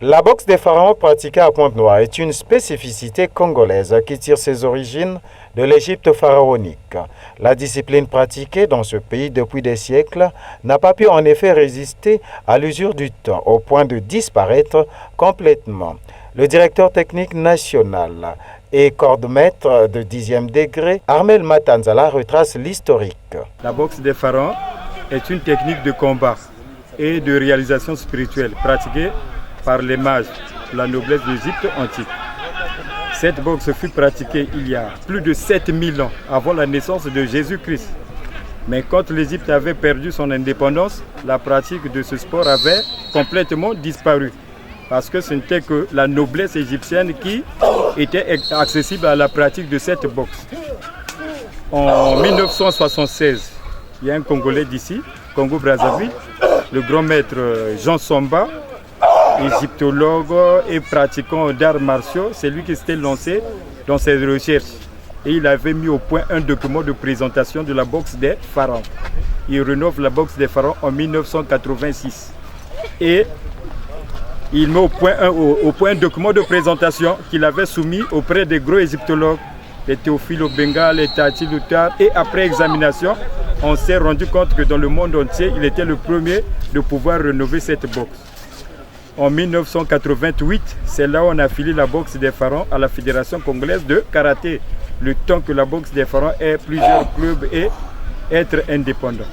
La boxe des pharaons pratiquée à Pointe-Noire est une spécificité congolaise qui tire ses origines de l'Égypte pharaonique. La discipline pratiquée dans ce pays depuis des siècles n'a pas pu en effet résister à l'usure du temps au point de disparaître complètement. Le directeur technique national et cordemaître de 10e degré, Armel Matanzala, retrace l'historique. La boxe des pharaons est une technique de combat et de réalisation spirituelle pratiquée par les mages de la noblesse d'Égypte antique. Cette boxe fut pratiquée il y a plus de 7000 ans avant la naissance de Jésus-Christ. Mais quand l'Égypte avait perdu son indépendance, la pratique de ce sport avait complètement disparu. Parce que ce n'était que la noblesse égyptienne qui était accessible à la pratique de cette boxe. En 1976, il y a un Congolais d'ici, Congo-Brazzaville, le grand maître Jean Somba, égyptologue et pratiquant d'arts martiaux, c'est lui qui s'était lancé dans ses recherches. Et il avait mis au point un document de présentation de la boxe des pharaons. Il rénove la boxe des pharaons en 1986. Et il met au point un document de présentation qu'il avait soumis auprès des gros égyptologues, les Théophile Obenga, les Tati Loutar. Et après examination, on s'est rendu compte que dans le monde entier, il était le premier de pouvoir rénover cette boxe. En 1988, c'est là où on a affilié la boxe des pharaons à la Fédération congolaise de karaté. Le temps que la boxe des pharaons ait plusieurs clubs et être indépendant.